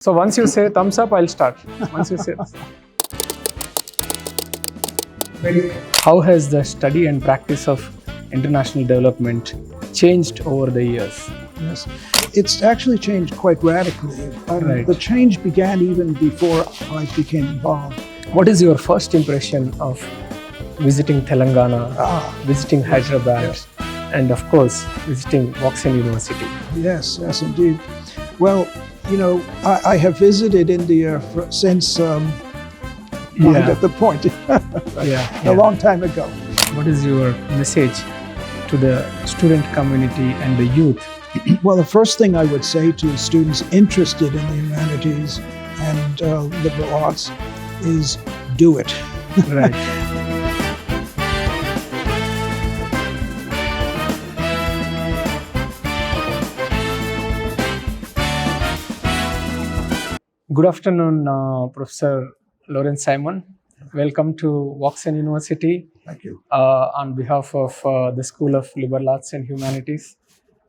So once you say thumbs up, I'll start. Once you say. How has the study and practice of international development changed over the years? Yes, it's actually changed quite radically. Right. The change began even before I became involved. What is your first impression of visiting Telangana, visiting Hyderabad, and of course, visiting Woxsen University? Yes, indeed. Well, you know, I have visited India since right at the point, a long time ago. What is your message to the student community and the youth? Well, the first thing I would say to students interested in the humanities and liberal arts is do it. Right. Good afternoon, Professor Laurence Simon. Welcome to Woxsen University. Thank you. On behalf of the School of Liberal Arts and Humanities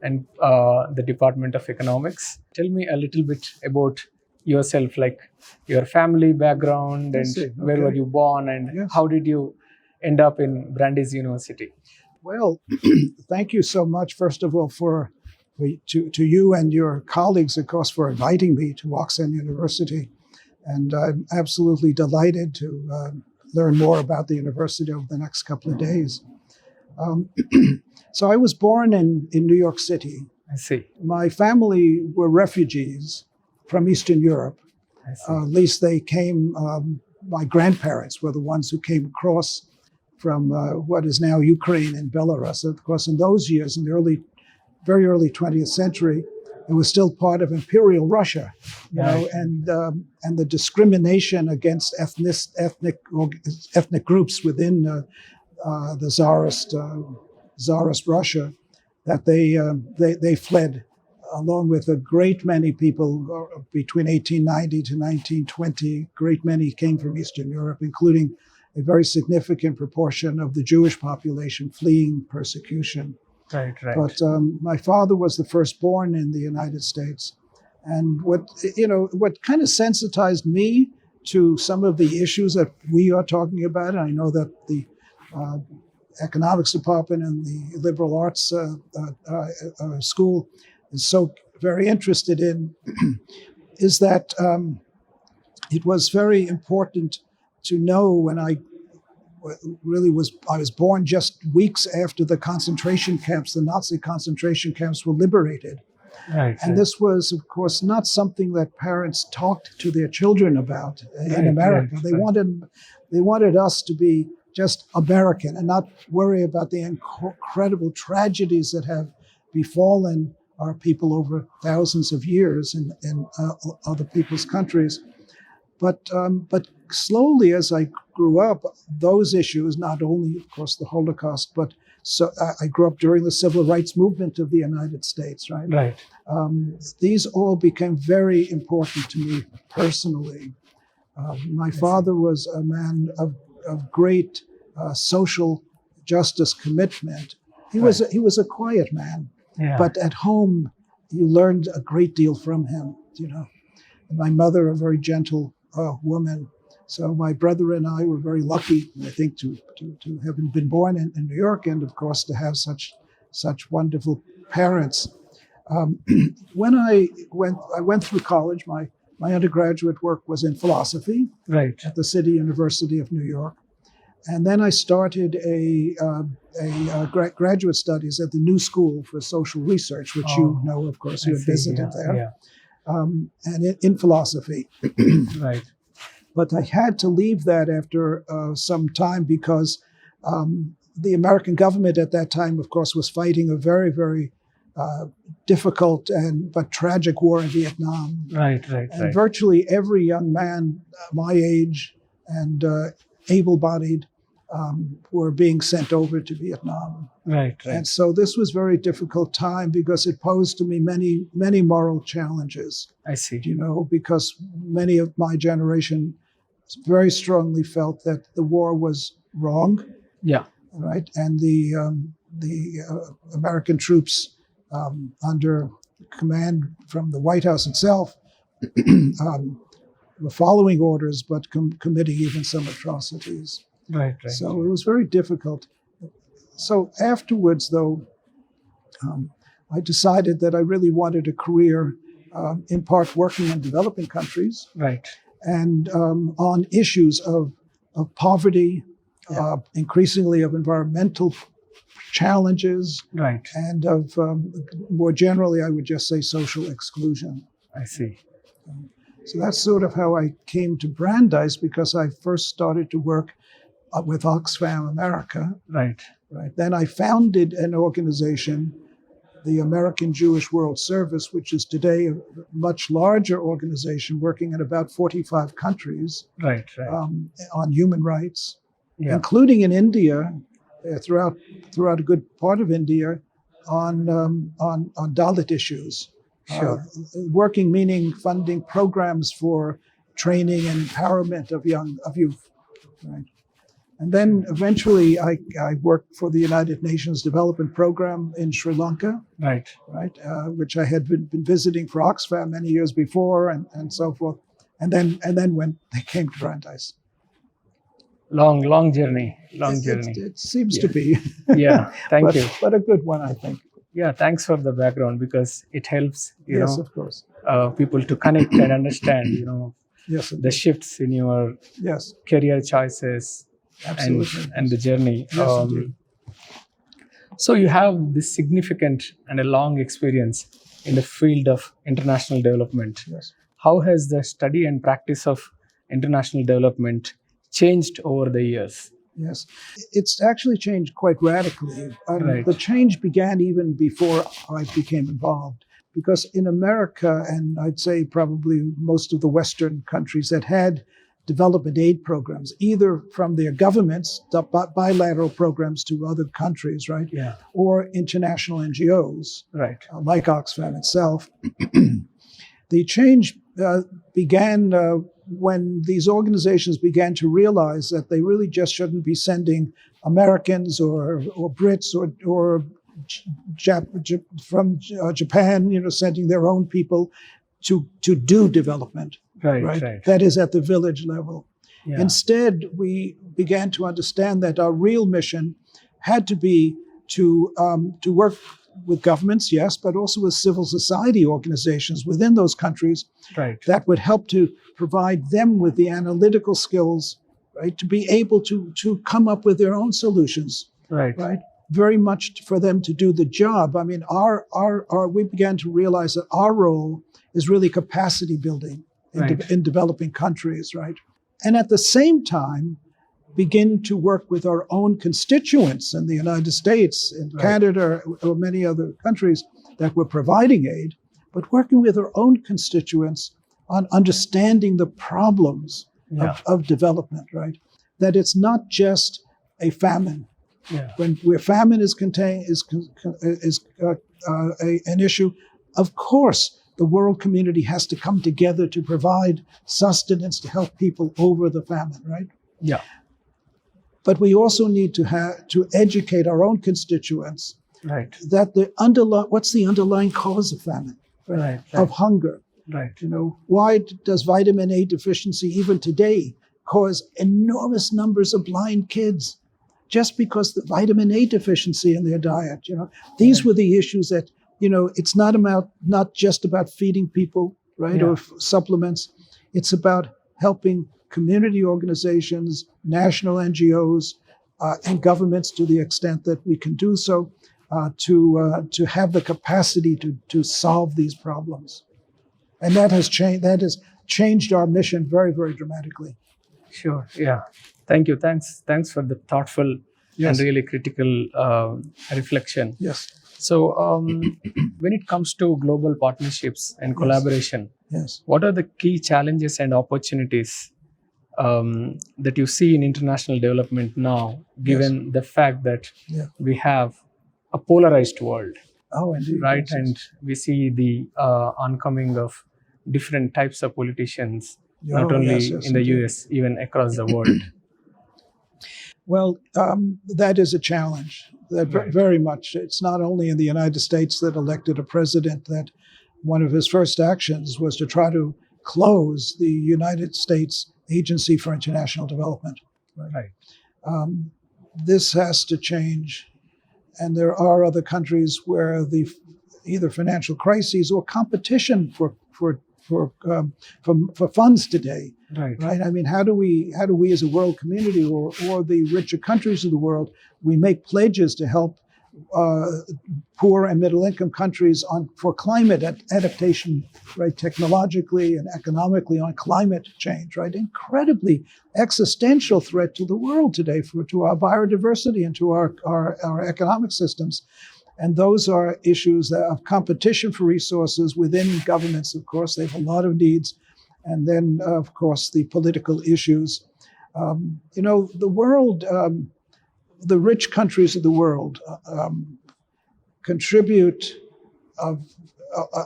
and the Department of Economics. Tell me a little bit about yourself, like your family background and where were you born and how did you end up in Brandeis University? Well, thank you so much, first of all, to you and your colleagues, of course, for inviting me to Woxsen University. And I'm absolutely delighted to learn more about the university over the next couple of days. So I was born in New York City. I see. My family were refugees from Eastern Europe. I see. At least they came, my grandparents were the ones who came across from what is now Ukraine and Belarus. Of course, in those years, in the very early 20th century, it was still part of Imperial Russia, you know, and the discrimination against ethnic groups within the Tsarist Russia, that they fled, along with a great many people between 1890 to 1920. Great many came from Eastern Europe, including a very significant proportion of the Jewish population fleeing persecution. Right. But my father was the firstborn in the United States. And what kind of sensitized me to some of the issues that we are talking about, and I know that the economics department and the liberal arts school is so very interested in, is that it was very important to know when I was born just weeks after the concentration camps, the Nazi concentration camps were liberated. Right. And this was, of course, not something that parents talked to their children about in America. They wanted us to be just American and not worry about the incredible tragedies that have befallen our people over thousands of years in other people's countries. But slowly, as I grew up, those issues, not only, of course, the Holocaust, but I grew up during the civil rights movement of the United States, right? Right. These all became very important to me personally. My father was a man of great social justice commitment. He was a quiet man, but at home, you learned a great deal from him, you know. And my mother, a very gentle woman. So my brother and I were very lucky, I think, to have been born in New York, and of course to have such wonderful parents. When I went through college, my undergraduate work was in philosophy at the City University of New York, and then I started a graduate studies at the New School for Social Research, which you know, of course, you have visited there. Yeah. And in philosophy. Right. But I had to leave that after some time because the American government at that time, of course, was fighting a very, very difficult but tragic war in Vietnam. Right. And virtually every young man my age and able-bodied were being sent over to Vietnam. Right. And so this was a very difficult time because it posed to me many moral challenges. I see. You know, because many of my generation very strongly felt that the war was wrong. Yeah. Right. And the American troops under command from the White House itself following orders, but committing even some atrocities. Right. So it was very difficult. So afterwards, though, I decided that I really wanted a career, in part working in developing countries, Right. and on issues of poverty, increasingly of environmental challenges, Right. and of more generally, I would just say, social exclusion. I see. So that's sort of how I came to Brandeis, because I first started to work with Oxfam America. Right. Right. Then I founded an organization, the American Jewish World Service, which is today a much larger organization working in about 45 countries, Right. on human rights, Yeah. including in India, throughout a good part of India, on Dalit issues. Sure. Working meaning funding programs for training and empowerment of youth. Right. And then eventually I worked for the United Nations Development Program in Sri Lanka, Right. which I had been visiting for Oxfam many years before, and so forth. And then when they came to Brandeis. Long journey. Journey. It seems to be. Yeah. Thank you. But a good one, I think. Yeah. Thanks for the background, because it helps, Yes, of course. people to connect and understand, Yes, the shifts in your yes, career choices absolutely. and the journey. Yes, indeed. So you have this significant and a long experience in the field of international development. Yes. How has the study and practice of international development changed over the years? Yes, it's actually changed quite radically. Right. The change began even before I became involved, because in America, and I'd say probably most of the Western countries that had development aid programs, either from their governments, bilateral programs to other countries, right? Yeah. Or international NGOs, Right. like Oxfam itself. The change began when these organizations began to realize that they really just shouldn't be sending Americans or Brits or from Japan, sending their own people to do development. Right. That is at the village level. Yeah. Instead, we began to understand that our real mission had to be to work with governments, yes, but also with civil society organizations within those countries, Right. that would help to provide them with the analytical skills, right, to be able to come up with their own solutions, Right. very much for them to do the job. I mean, we began to realize that our role is really capacity building in developing countries, right? And at the same time, begin to work with our own constituents in the United States, in Canada, or many other countries that were providing aid, but working with our own constituents on understanding the problems of development, right? That it's not just a famine. Yeah. Where famine is an issue, of course, the world community has to come together to provide sustenance to help people over the famine, right? Yeah. But we also need to educate our own constituents Right. that what's the underlying cause of famine, Right. of hunger. Right. Why does vitamin A deficiency even today cause enormous numbers of blind kids? Just because the vitamin A deficiency in their diet. These were the issues that, it's not just about feeding people, right, Yeah. or supplements. It's about helping community organizations, national NGOs, and governments, to the extent that we can do so, to have the capacity to solve these problems. And that has changed our mission very, very dramatically. Sure. Yeah. Thank you. Thanks for the thoughtful and really critical reflection. Yes. So when it comes to global partnerships and collaboration, Yes. what are the key challenges and opportunities that you see in international development now, given the fact that we have a polarized world? Oh, indeed. Right. Yes, And we see the oncoming of different types of politicians, not only in the US, even across the world. Well, that is a challenge. Very much. It's not only in the United States that elected a president that one of his first actions was to try to close the United States Agency for International Development. Right. This has to change. And there are other countries where either financial crises or competition for funds today. Right. I mean, how do we as a world community or the richer countries of the world, we make pledges to help poor and middle income countries for climate adaptation, right, technologically and economically on climate change, right? Incredibly existential threat to the world today, to our biodiversity and to our economic systems. And those are issues of competition for resources within governments, of course. They have a lot of needs. And then, of course, the political issues. The world, the rich countries of the world contribute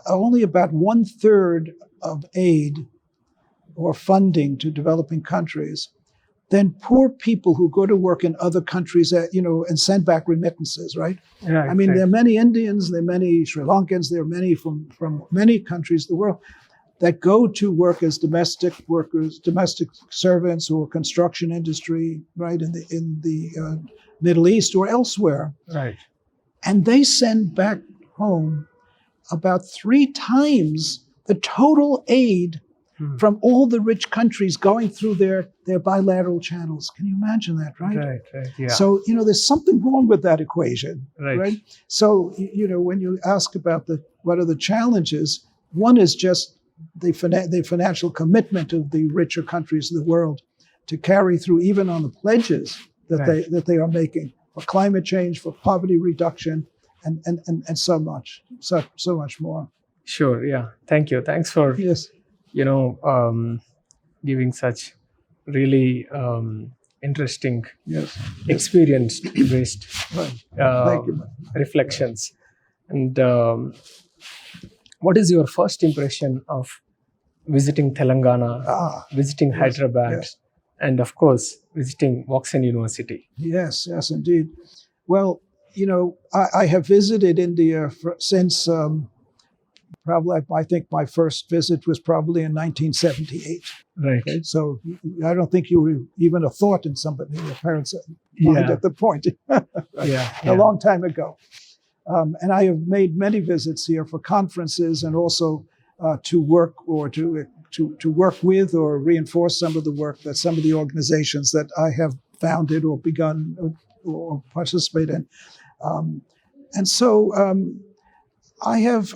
only about 1/3 of aid or funding to developing countries. Then poor people who go to work in other countries, and send back remittances, right? Right. I mean, there are many Indians, there are many Sri Lankans, there are many from many countries of the world that go to work as domestic workers, domestic servants, or construction industry, right, in the Middle East or elsewhere. Right. And they send back home about 3 times the total aid from all the rich countries going through their bilateral channels. Can you imagine that, right? Right, yeah. So, there's something wrong with that equation, Right. right? So, when you ask about what are the challenges, one is just the financial commitment of the richer countries of the world to carry through even on the pledges that they are making for climate change, for poverty reduction, and so much more. Sure, yeah. Thank you. Thanks for Yes. Giving such really interesting, Yes. experience-based Thank you. reflections. And what is your first impression of visiting Telangana, visiting Hyderabad, yes. and of course, visiting Woxsen University? Yes, indeed. Well, I have visited India since probably, I think my first visit was probably in 1978. Right. Okay? So I don't think you were even a thought in your parents' mind at the point. Yeah. A long time ago. And I have made many visits here for conferences and also to work or to work with or reinforce some of the work that some of the organizations that I have founded or begun or participate in. And so I have,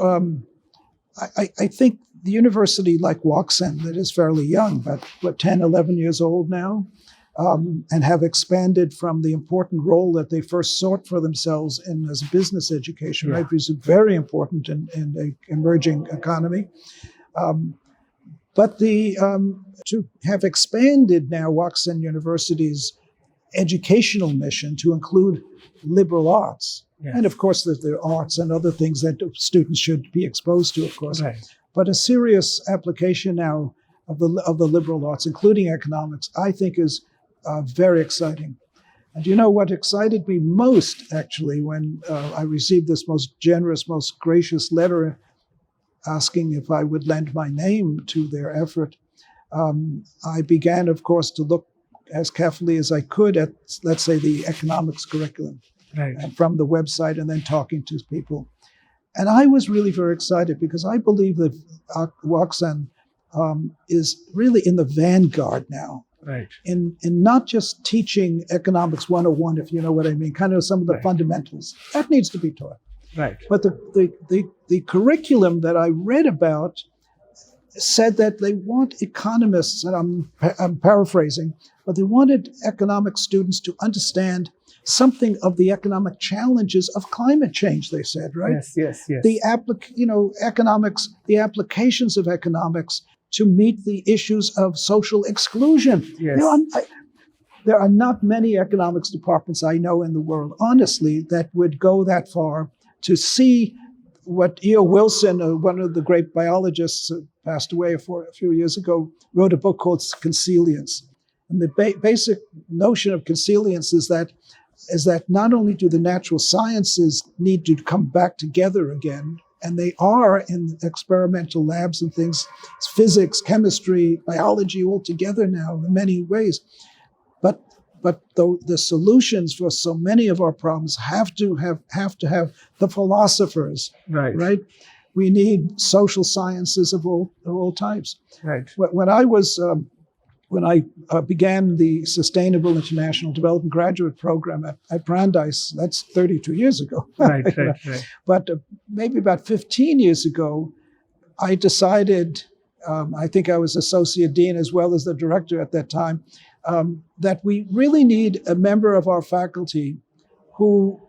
I think the university like Woxsen, that is fairly young, but 10, 11 years old now, and have expanded from the important role that they first sought for themselves as business education, right? Which is very important in an emerging economy. But to have expanded now Woxsen University's educational mission to include liberal arts. Yes. And of course, there are arts and other things that students should be exposed to, of course. Right. But a serious application now of the liberal arts, including economics, I think is very exciting. And what excited me most, actually, when I received this most generous, most gracious letter asking if I would lend my name to their effort, I began, of course, to look as carefully as I could at, let's say, the economics curriculum. Right. From the website and then talking to people. And I was really very excited because I believe that Woxsen is really in the vanguard now. Right. In not just teaching economics 101, if you know what I mean, kind of some of the fundamentals. That needs to be taught. Right. But the curriculum that I read about said that they want economists, and I'm paraphrasing, but they wanted economic students to understand something of the economic challenges of climate change, they said, right? Yes. The economics, the applications of economics to meet the issues of social exclusion. Yes. There are not many economics departments I know in the world, honestly, that would go that far to see what E.O. Wilson, one of the great biologists who passed away a few years ago, wrote a book called Consilience. And the basic notion of consilience is that not only do the natural sciences need to come back together again and they are in experimental labs and things. It's physics, chemistry, biology all together now in many ways. But the solutions for so many of our problems have to have the philosophers, right? We need social sciences of all types. Right. When I began the Sustainable International Development Graduate Program at Brandeis, that's 32 years ago. Right. But maybe about 15 years ago, I decided, I think I was associate dean as well as the director at that time, that we really need a member of our faculty who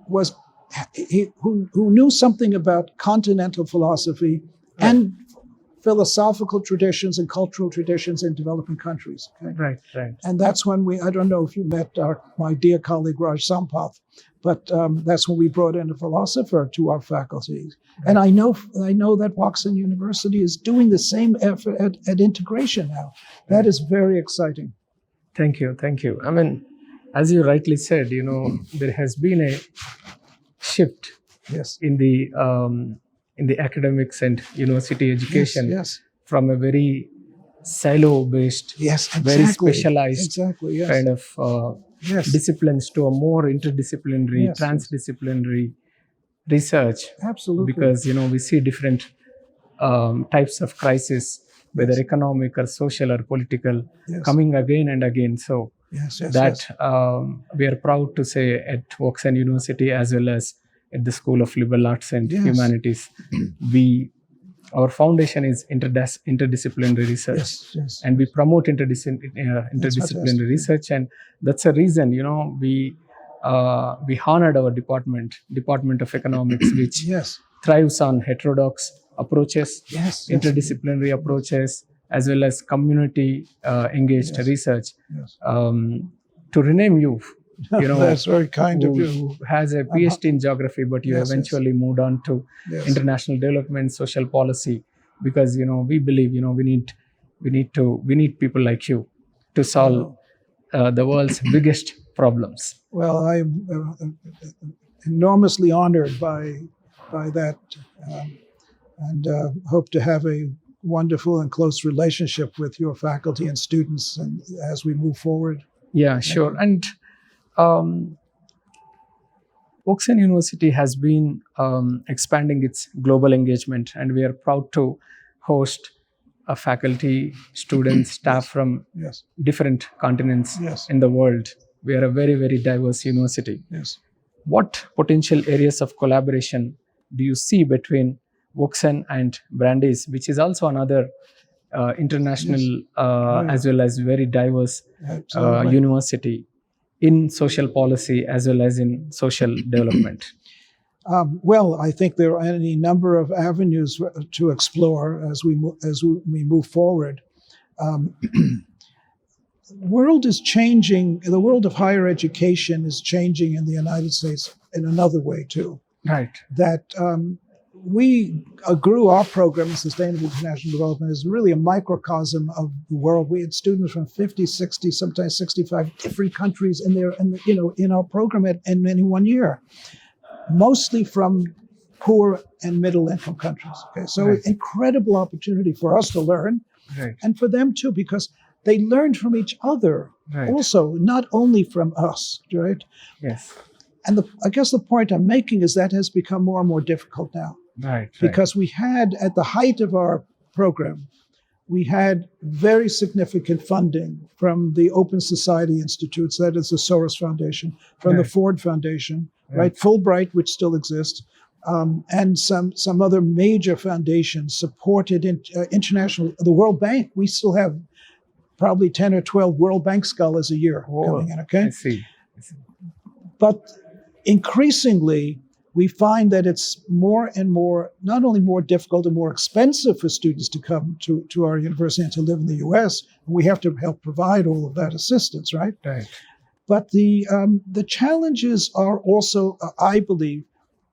knew something about continental philosophy and philosophical traditions and cultural traditions in developing countries. Okay? Right. And that's when I don't know if you met my dear colleague 𝗪𝘂𝗪𝘂𝗧𝗵𝗵𝗏, but that's when we brought in a philosopher to our faculty. Right. And I know that Woxsen University is doing the same effort at integration now. That is very exciting. Thank you. I mean, as you rightly said, there has been a shift in the academics and university education from a very silo-based, very specialized kind of disciplines to a more interdisciplinary, transdisciplinary research. Absolutely. Because, we see different types of crisis, whether economic or social or political, coming again and again. So we are proud to say at Woxsen University as well as at the School of Liberal Arts and Humanities, our foundation is interdisciplinary research, and we promote interdisciplinary research, and that's a reason we honored our Department of Economics, which thrives on heterodox approaches, interdisciplinary approaches, as well as community engaged research. To rename you, that's very kind of you. Who has a PhD in geography, but you eventually moved on to international development, social policy, because we believe we need people like you to solve the world's biggest problems. Well, I'm enormously honored by that, and hope to have a wonderful and close relationship with your faculty and students, and as we move forward. Yeah, sure. And Woxsen University has been expanding its global engagement, and we are proud to host a faculty, students, staff from different continents in the world. We are a very, very diverse university. What potential areas of collaboration do you see between Woxsen and Brandeis, which is also another international as well as very diverse university in social policy as well as in social development? Well, I think there are any number of avenues to explore as we move forward. The world is changing. The world of higher education is changing in the United States in another way too. Right. That we grew our program in Sustainable International Development as really a microcosm of the world. We had students from 50, 60, sometimes 65 different countries in our program in any one year, mostly from poor and middle income countries. Okay, so incredible opportunity for us to learn, and for them too, because they learned from each other also, not only from us, right? Yes. And I guess the point I'm making is that has become more and more difficult now. Because we had, at the height of our program, we had very significant funding from the Open Society Institutes, that is the Soros Foundation, from the Ford Foundation, Fulbright, which still exists, and some other major foundations supported international, the World Bank. We still have probably 10 or 12 World Bank scholars a year coming in, okay? I see. But increasingly, we find that it's more and more, not only more difficult and more expensive for students to come to our university and to live in the US. We have to help provide all of that assistance, right? But the challenges are also, I believe,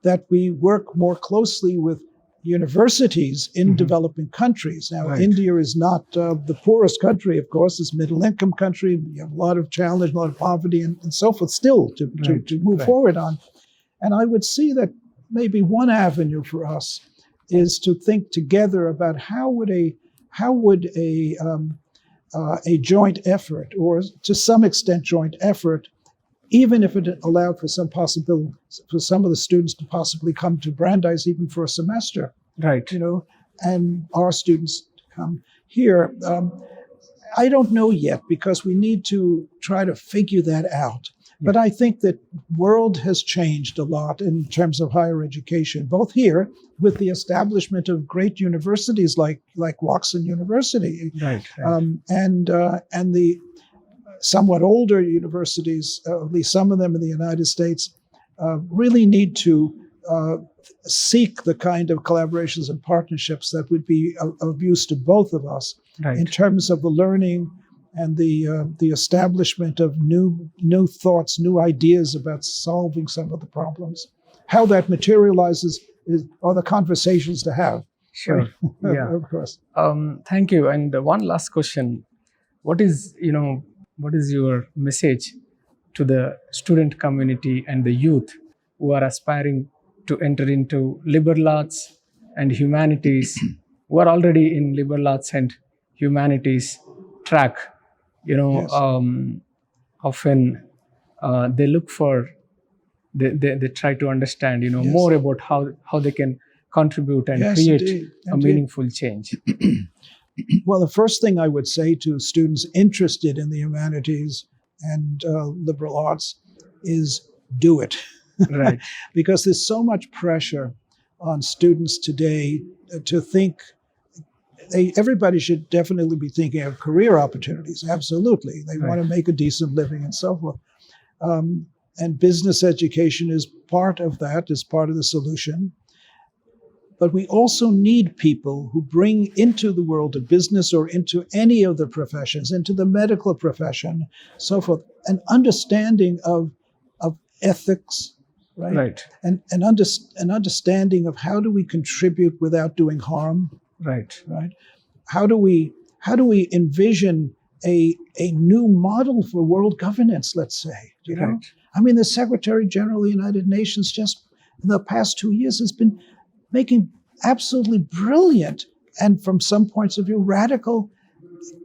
that we work more closely with universities in developing countries. Now, India is not the poorest country, of course. It's a middle-income country. You have a lot of challenge, a lot of poverty, and so forth still to move forward on. And I would see that maybe one avenue for us is to think together about how would a joint effort, or to some extent joint effort, even if it allowed for some possibility for some of the students to possibly come to Brandeis even for a semester, Right. and our students to come here. I don't know yet, because we need to try to figure that out. But I think that world has changed a lot in terms of higher education, both here with the establishment of great universities like Woxsen University, Right. and the somewhat older universities, at least some of them in the United States, really need to seek the kind of collaborations and partnerships that would be of use to both of us, Right. in terms of the learning and the establishment of new thoughts, new ideas about solving some of the problems. How that materializes are the conversations to have. Sure. Right? Yeah. Of course. Thank you. And one last question: what is your message to the student community and the youth who are aspiring to enter into liberal arts and humanities, who are already in liberal arts and humanities track? Yes. Often they look for, they try to understand, Yes. more about how they can contribute and Yes, create indeed. a meaningful change. Well, the first thing I would say to students interested in the humanities and liberal arts is do it. Right. Because there's so much pressure on students today to think. Everybody should definitely be thinking of career opportunities. Absolutely. They Right. want to make a decent living and so forth. And business education is part of that, is part of the solution. But we also need people who bring into the world of business, or into any of the professions, into the medical profession, so forth, an understanding of ethics, right? Right. And an understanding of how do we contribute without doing harm. Right. Right? How do we envision a new model for world governance, let's say? Right. I mean, the Secretary General of the United Nations just in the past 2 years has been making absolutely brilliant, and from some points of view, radical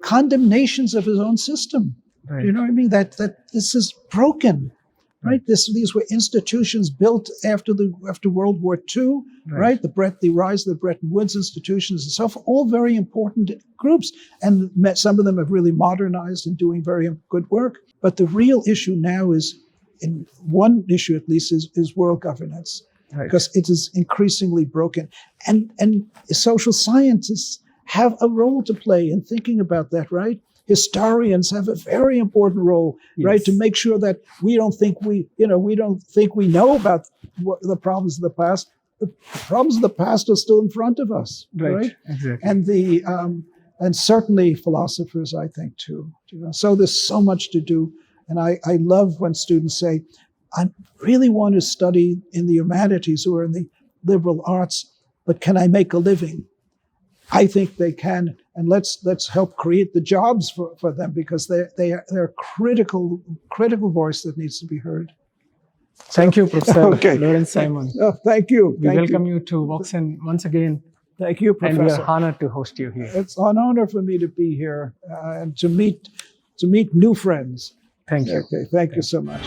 condemnations of his own system. Right. You know what I mean? That this is broken. Right. These were institutions built after World War II. Right. The rise of the Bretton Woods institutions and so forth, all very important groups, and some of them have really modernized and doing very good work. But the real issue now is, in one issue at least, is world governance, Right. because it is increasingly broken, and social scientists have a role to play in thinking about that. Right. Historians have a very important role, right, Yes. to make sure that we don't think we know about the problems of the past. The problems of the past are still in front of us, right? Exactly. And certainly philosophers, I think, too. So there's so much to do, and I love when students say, "I really want to study in the humanities or in the liberal arts, but can I make a living?" I think they can, and let's help create the jobs for them, because they're a critical voice that needs to be heard. Thank you, Professor Okay. Laurence Simon. Oh, thank you. We welcome you to Woxsen once again, Thank you, and we Professor. are honored to host you here. It's an honor for me to be here and to meet new friends. Thank you. Okay, thank you so much.